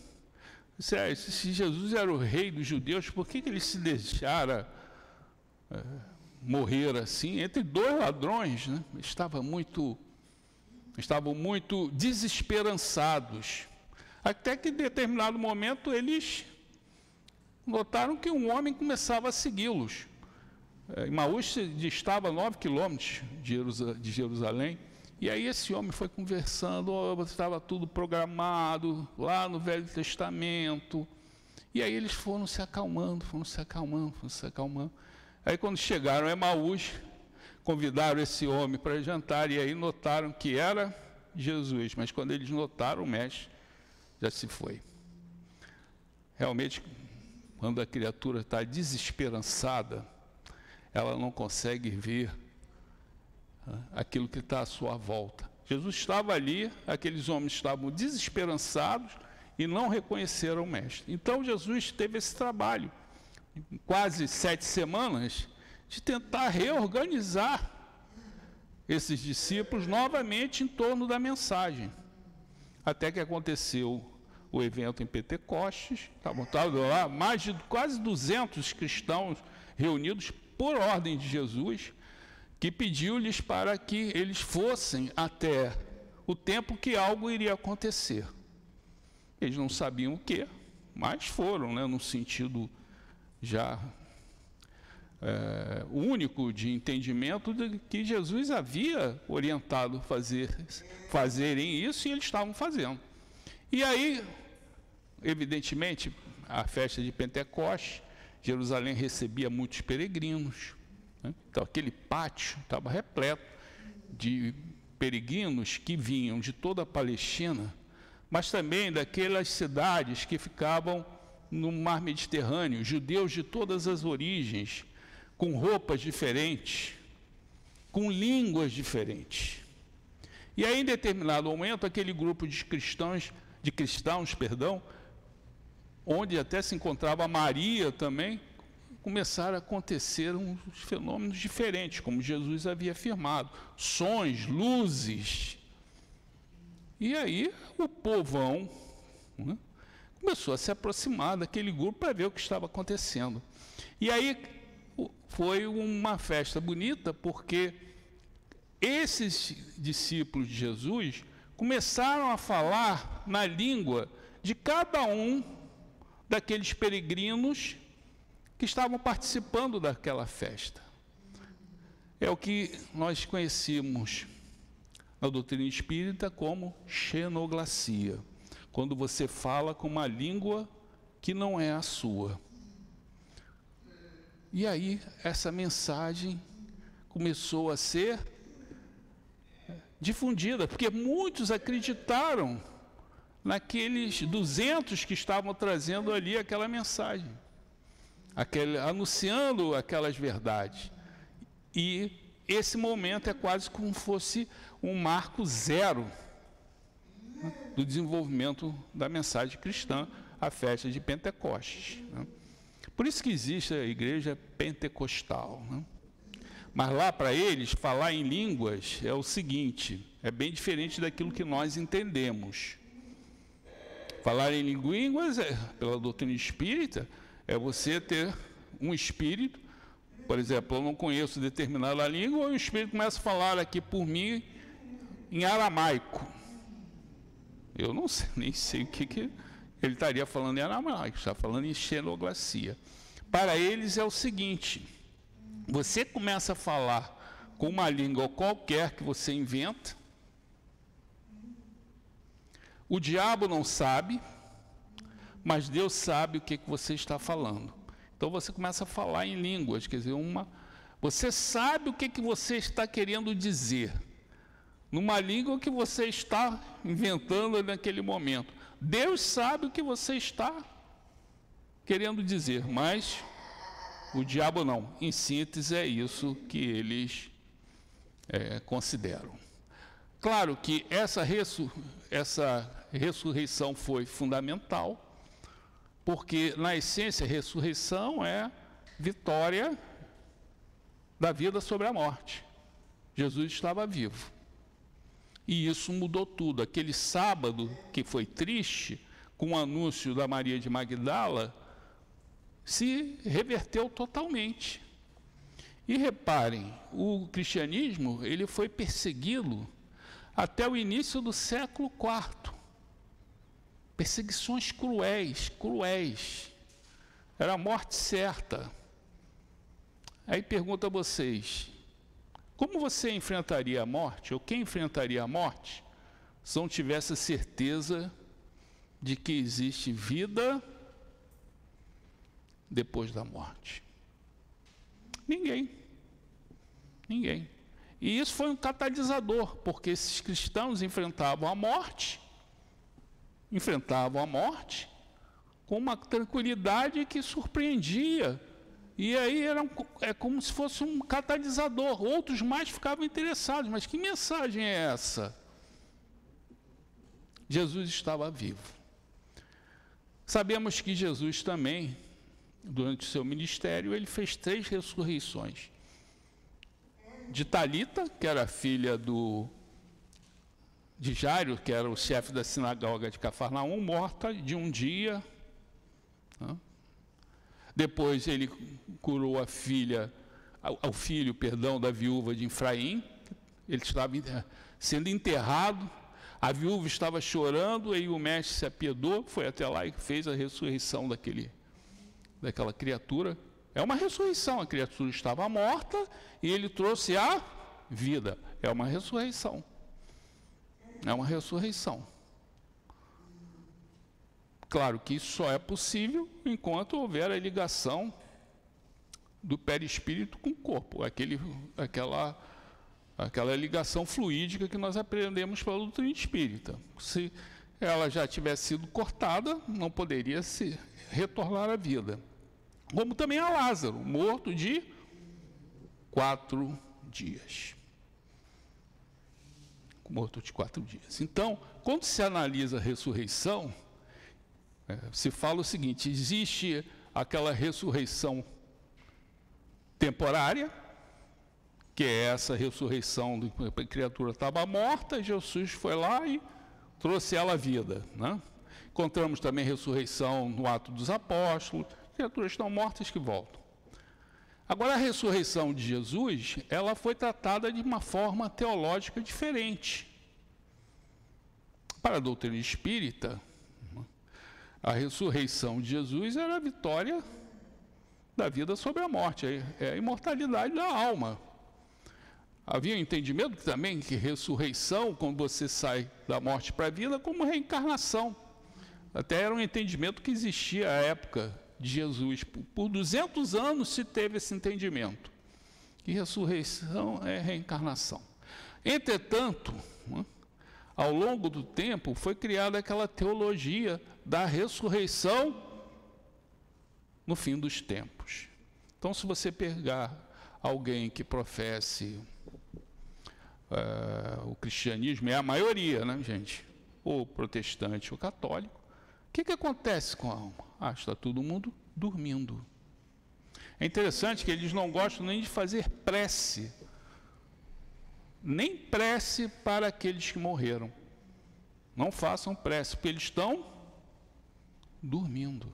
Se Jesus era o rei dos judeus, por que ele se deixara morrer assim, entre dois ladrões, Estavam muito desesperançados, até que em determinado momento eles notaram que um homem começava a segui-los. Emaús distava 9 quilômetros de Jerusalém, e aí esse homem foi conversando, estava tudo programado lá no Velho Testamento, e aí eles foram se acalmando. Aí quando chegaram a Emaús, convidaram esse homem para jantar, e aí notaram que era Jesus, mas quando eles notaram, o mestre já se foi. Realmente, quando a criatura está desesperançada, ela não consegue ver aquilo que está à sua volta. Jesus estava ali, aqueles homens estavam desesperançados e não reconheceram o mestre. Então Jesus teve esse trabalho, quase 7 semanas, de tentar reorganizar esses discípulos novamente em torno da mensagem. Até que aconteceu o evento em Pentecostes, estavam lá mais de quase 200 cristãos reunidos por ordem de Jesus, que pediu-lhes para que eles fossem até o tempo que algo iria acontecer. Eles não sabiam o quê, mas foram, no sentido já único de entendimento de que Jesus havia orientado fazerem isso, e eles estavam fazendo. E aí, evidentemente, a festa de Pentecostes, Jerusalém recebia muitos peregrinos, Então aquele pátio estava repleto de peregrinos que vinham de toda a Palestina, mas também daquelas cidades que ficavam no mar Mediterrâneo, judeus de todas as origens, com roupas diferentes, com línguas diferentes. E aí, em determinado momento, aquele grupo de cristãos, onde até se encontrava Maria também, começaram a acontecer uns fenômenos diferentes, como Jesus havia afirmado, sons, luzes. E aí o povão começou a se aproximar daquele grupo para ver o que estava acontecendo. E aí foi uma festa bonita, porque esses discípulos de Jesus começaram a falar na língua de cada um daqueles peregrinos que estavam participando daquela festa. É o que nós conhecemos na doutrina espírita como xenoglacia, quando você fala com uma língua que não é a sua. E aí essa mensagem começou a ser difundida, porque muitos acreditaram naqueles 200 que estavam trazendo ali aquela mensagem, anunciando aquelas verdades. E esse momento é quase como fosse um marco zero do desenvolvimento da mensagem cristã, a festa de Pentecostes. Por isso que existe a igreja pentecostal. Mas lá para eles, falar em línguas é o seguinte, é bem diferente daquilo que nós entendemos. Falar em línguas, pela doutrina espírita, é você ter um espírito, por exemplo, eu não conheço determinada língua, e o espírito começa a falar aqui por mim em aramaico. Eu não sei, nem sei o que ele estaria falando em aramaico, está falando em xenoglacia. Para eles é o seguinte, você começa a falar com uma língua qualquer que você inventa, o diabo não sabe, mas Deus sabe o que você está falando. Então você começa a falar em línguas, quer dizer, você sabe o que você está querendo dizer, numa língua que você está inventando naquele momento. Deus sabe o que você está querendo dizer, mas o diabo não. Em síntese, é isso que eles consideram. Claro que essa ressurreição foi fundamental, porque, na essência, a ressurreição é vitória da vida sobre a morte. Jesus estava vivo. E isso mudou tudo. Aquele sábado que foi triste, com o anúncio da Maria de Magdala, se reverteu totalmente. E reparem, o cristianismo ele foi perseguido até o início do século IV. Perseguições cruéis. Era a morte certa. Aí pergunto a vocês, como você enfrentaria a morte, ou quem enfrentaria a morte, se não tivesse a certeza de que existe vida depois da morte? Ninguém. E isso foi um catalisador, porque esses cristãos enfrentavam a morte com uma tranquilidade que surpreendia. E aí é como se fosse um catalisador. Outros mais ficavam interessados. Mas que mensagem é essa? Jesus estava vivo. Sabemos que Jesus também, durante o seu ministério, ele fez 3 ressurreições. De Talita, que era filha de Jairo, que era o chefe da sinagoga de Cafarnaum, morta de um dia. Depois ele curou o filho, da viúva de Efraim. Ele estava sendo enterrado, a viúva estava chorando, e o mestre se apiedou, foi até lá e fez a ressurreição daquela criatura. É uma ressurreição, a criatura estava morta e ele trouxe a vida. É uma ressurreição. Claro que isso só é possível enquanto houver a ligação do perispírito com o corpo, aquela ligação fluídica que nós aprendemos pela doutrina espírita. Se ela já tivesse sido cortada, não poderia se retornar à vida. Como também a Lázaro, morto de 4 dias. Então, quando se analisa a ressurreição, se fala o seguinte: existe aquela ressurreição temporária, que é essa ressurreição de que a criatura estava morta, Jesus foi lá e trouxe ela à vida, né? Encontramos também ressurreição no Ato dos Apóstolos, criaturas estão mortas que voltam. Agora, a ressurreição de Jesus, ela foi tratada de uma forma teológica diferente. Para a doutrina espírita, a ressurreição de Jesus era a vitória da vida sobre a morte, é a imortalidade da alma. Havia um entendimento também que ressurreição, quando você sai da morte para a vida, como reencarnação. Até era um entendimento que existia à época de Jesus. Por 200 anos se teve esse entendimento, que ressurreição é reencarnação. Entretanto, ao longo do tempo, foi criada aquela teologia da ressurreição no fim dos tempos. Então, se você pegar alguém que professe o cristianismo, é a maioria, né, gente? Ou protestante ou católico, o que acontece com a alma? Está todo mundo dormindo. É interessante que eles não gostam nem de fazer prece, nem prece para aqueles que morreram. Não façam prece, porque eles estão dormindo.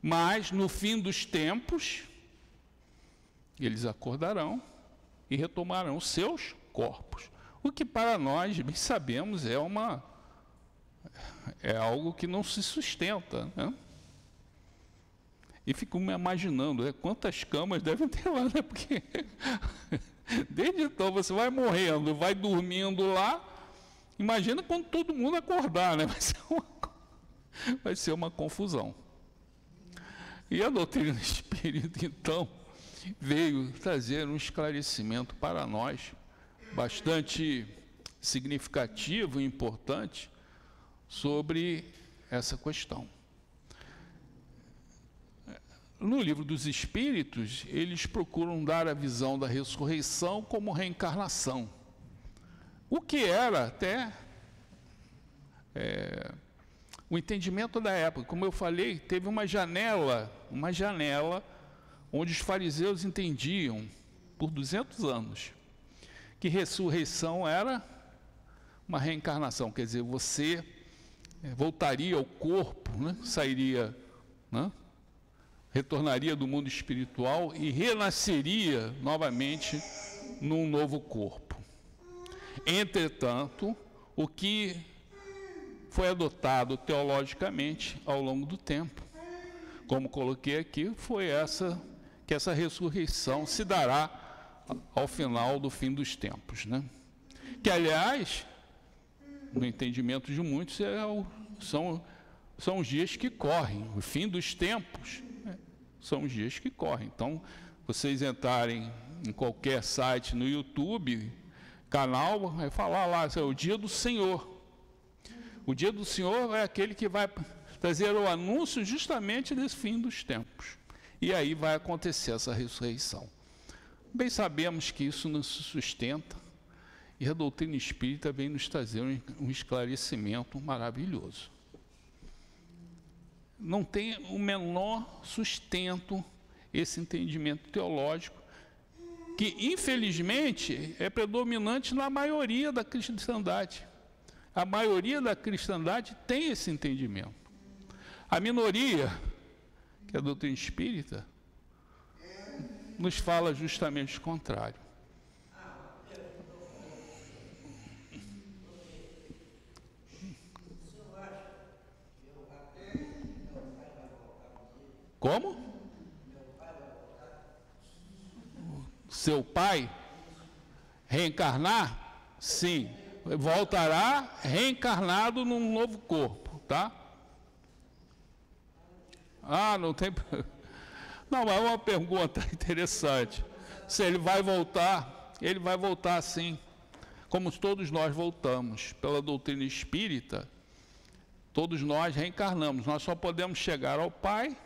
Mas no fim dos tempos, eles acordarão e retomarão seus corpos. O que para nós, bem sabemos, é algo que não se sustenta, né? E fico me imaginando, quantas camas devem ter lá, né? Porque desde então você vai morrendo, vai dormindo lá. Imagina quando todo mundo acordar, né? Vai ser uma confusão. E a doutrina espírita, então, veio trazer um esclarecimento para nós, bastante significativo e importante, sobre essa questão. No livro dos Espíritos, eles procuram dar a visão da ressurreição como reencarnação, o que era até o entendimento da época. Como eu falei, teve uma janela onde os fariseus entendiam, por 200 anos, que ressurreição era uma reencarnação, quer dizer, você voltaria ao corpo, né? Sairia, né? Retornaria do mundo espiritual e renasceria novamente num novo corpo. Entretanto, o que foi adotado teologicamente ao longo do tempo, como coloquei aqui, foi que essa ressurreição se dará ao final do fim dos tempos, né? Que, aliás, no entendimento de muitos, são os dias que correm. O fim dos tempos são os dias que correm. Então, vocês entrarem em qualquer site no YouTube, canal, vai falar lá, é o dia do Senhor. O dia do Senhor é aquele que vai trazer o anúncio justamente desse fim dos tempos. E aí vai acontecer essa ressurreição. Bem sabemos que isso não se sustenta, e a doutrina espírita vem nos trazer um esclarecimento maravilhoso. Não tem o menor sustento esse entendimento teológico, que infelizmente é predominante na maioria da cristandade. A maioria da cristandade tem esse entendimento. A minoria, que é a doutrina espírita, nos fala justamente o contrário. Como? Seu pai reencarnar? Sim. Voltará reencarnado num novo corpo, tá? Não tem... Não, mas é uma pergunta interessante. Se ele vai voltar sim, como todos nós voltamos. Pela doutrina espírita, todos nós reencarnamos. Nós só podemos chegar ao Pai.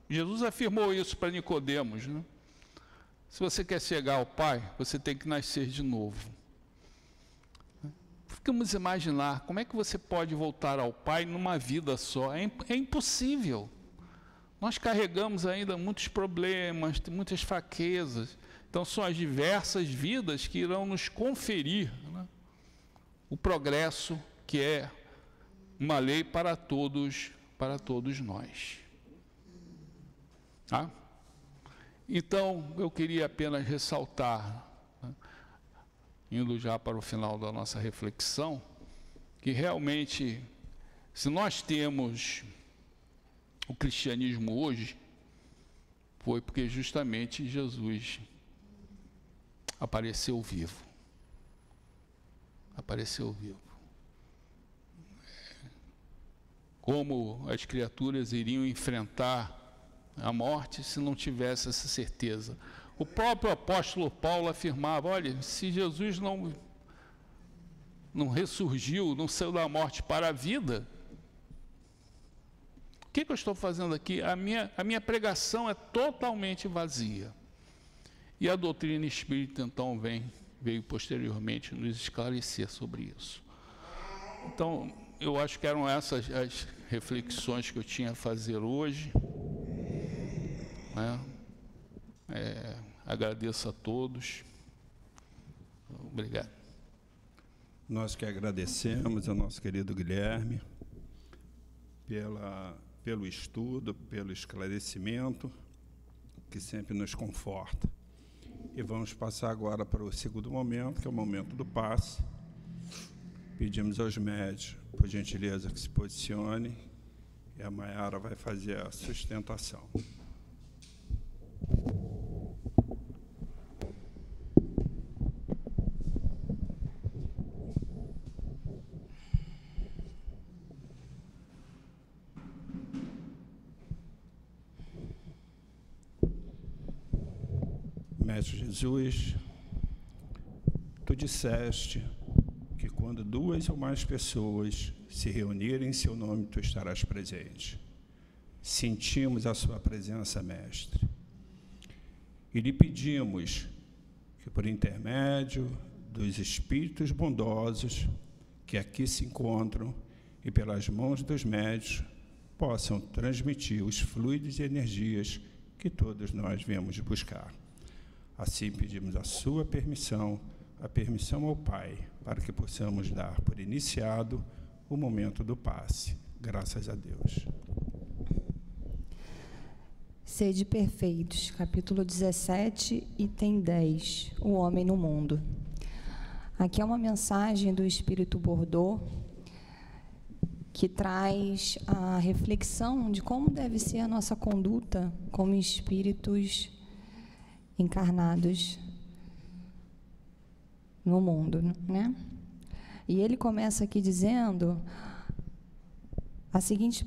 Jesus afirmou isso para Nicodemos, né? Se você quer chegar ao Pai, você tem que nascer de novo. Vamos imaginar, como é que você pode voltar ao Pai numa vida só? É impossível. Nós carregamos ainda muitos problemas, muitas fraquezas. Então, são as diversas vidas que irão nos conferir, né, o progresso, que é uma lei para todos nós. Tá? Então, eu queria apenas ressaltar, né, indo já para o final da nossa reflexão, que realmente, se nós temos o cristianismo hoje, foi porque justamente Jesus apareceu vivo. Apareceu vivo. Como as criaturas iriam enfrentar a morte se não tivesse essa certeza? O próprio apóstolo Paulo afirmava, olha, se Jesus não ressurgiu, não saiu da morte para a vida, o que eu estou fazendo aqui? A minha pregação é totalmente vazia. E a doutrina espírita, então, veio posteriormente nos esclarecer sobre isso. Então, eu acho que eram essas as reflexões que eu tinha a fazer hoje. né? Agradeço a todos. Obrigado. Nós que agradecemos ao nosso querido Guilherme pelo estudo, pelo esclarecimento, que sempre nos conforta. E vamos passar agora para o segundo momento, que é o momento do passe. Pedimos aos médios, por gentileza, que se posicione, e a Maiara vai fazer a sustentação. Mestre Jesus, tu disseste que quando 2 ou mais pessoas se reunirem em seu nome, tu estarás presente. Sentimos a sua presença, Mestre, e lhe pedimos que, por intermédio dos espíritos bondosos que aqui se encontram e pelas mãos dos médios, possam transmitir os fluidos e energias que todos nós viemos buscar. Assim pedimos a sua permissão, a permissão ao Pai, para que possamos dar por iniciado o momento do passe. Graças a Deus. Sede perfeitos, capítulo 17, item 10, o homem no mundo. Aqui é uma mensagem do Espírito Bordeaux, que traz a reflexão de como deve ser a nossa conduta como espíritos encarnados no mundo, né? E ele começa aqui dizendo as seguintes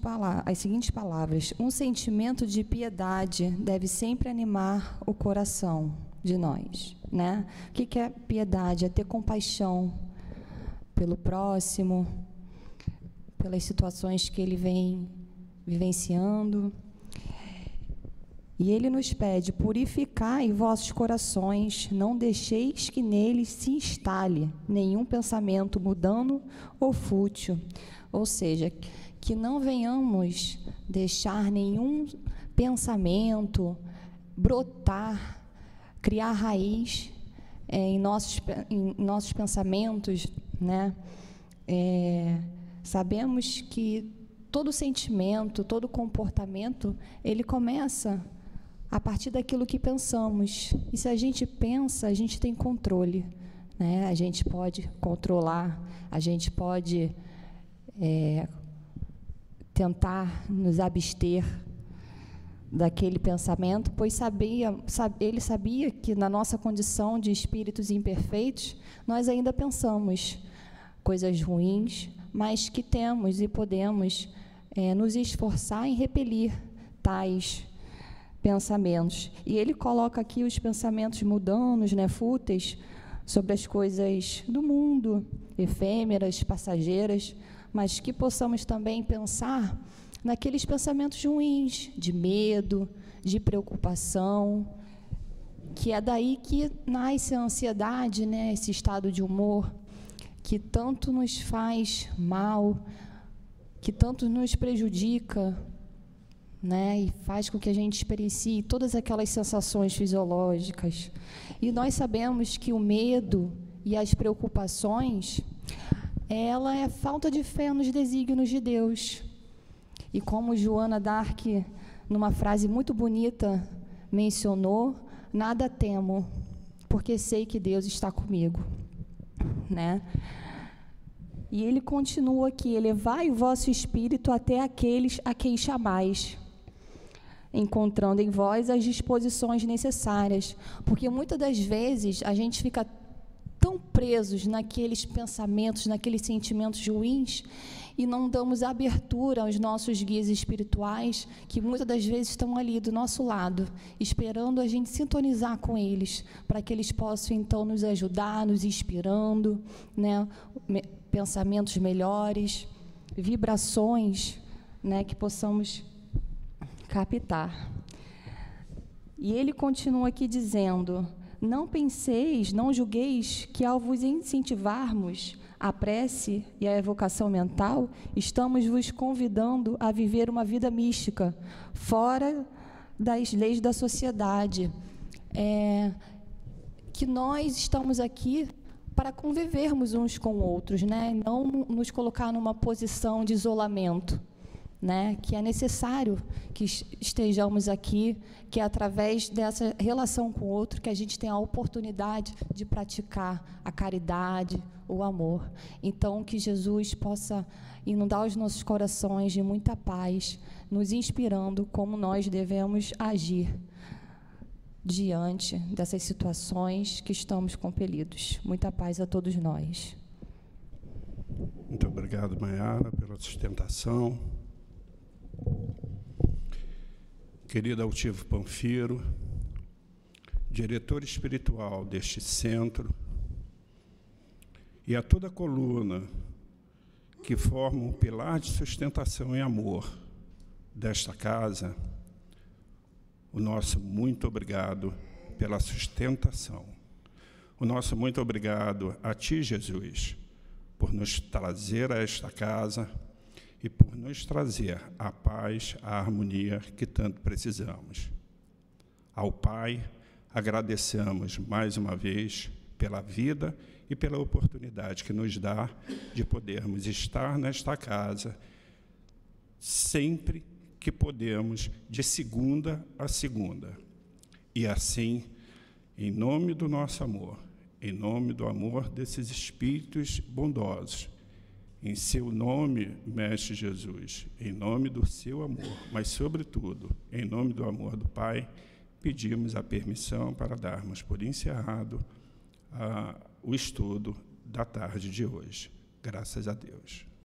palavras: um sentimento de piedade deve sempre animar o coração de nós, né? O que é piedade? É ter compaixão pelo próximo, pelas situações que ele vem vivenciando. E ele nos pede: purificai vossos corações, não deixeis que neles se instale nenhum pensamento mundano ou fútil. Ou seja, que não venhamos deixar nenhum pensamento brotar, criar raiz em nossos pensamentos, né? Sabemos que todo sentimento, todo comportamento, ele começa a partir daquilo que pensamos. E se a gente pensa, a gente tem controle, né? A gente pode controlar, a gente pode tentar nos abster daquele pensamento, pois ele sabia que na nossa condição de espíritos imperfeitos, nós ainda pensamos coisas ruins, mas que temos e podemos nos esforçar em repelir tais pensamentos. E ele coloca aqui os pensamentos mundanos, né, fúteis, sobre as coisas do mundo, efêmeras, passageiras, mas que possamos também pensar naqueles pensamentos ruins, de medo, de preocupação, que é daí que nasce a ansiedade, né, esse estado de humor que tanto nos faz mal, que tanto nos prejudica, né, e faz com que a gente experiencie todas aquelas sensações fisiológicas. E nós sabemos que o medo e as preocupações, ela é falta de fé nos desígnios de Deus. E como Joana d'Arc, numa frase muito bonita, mencionou: nada temo, porque sei que Deus está comigo, né? E ele continua aqui: elevai o vosso espírito até aqueles a quem chamais, encontrando em vós as disposições necessárias, porque muitas das vezes a gente fica tão presos naqueles pensamentos, naqueles sentimentos ruins, e não damos abertura aos nossos guias espirituais, que muitas das vezes estão ali do nosso lado, esperando a gente sintonizar com eles, para que eles possam então nos ajudar, nos inspirando, né, pensamentos melhores, vibrações, né, que possamos captar. E ele continua aqui dizendo: não penseis, não julgueis que ao vos incentivarmos a prece e a evocação mental, estamos vos convidando a viver uma vida mística, fora das leis da sociedade, que nós estamos aqui para convivermos uns com outros, né? Não nos colocar numa posição de isolamento, né? Que é necessário que estejamos aqui, que é através dessa relação com o outro que a gente tem a oportunidade de praticar a caridade, o amor. Então, que Jesus possa inundar os nossos corações de muita paz, nos inspirando como nós devemos agir diante dessas situações que estamos compelidos. Muita paz a todos nós. Muito obrigado, Maiara, pela sustentação. Querido Altivo Panfiro, diretor espiritual deste centro, e a toda a coluna que forma um pilar de sustentação e amor desta casa, o nosso muito obrigado pela sustentação. O nosso muito obrigado a Ti, Jesus, por nos trazer a esta casa e por nos trazer a paz, a harmonia que tanto precisamos. Ao Pai, agradecemos mais uma vez pela vida e pela oportunidade que nos dá de podermos estar nesta casa sempre que podemos, de segunda a segunda. E assim, em nome do nosso amor, em nome do amor desses espíritos bondosos, em seu nome, Mestre Jesus, em nome do seu amor, mas, sobretudo, em nome do amor do Pai, pedimos a permissão para darmos por encerrado o estudo da tarde de hoje. Graças a Deus.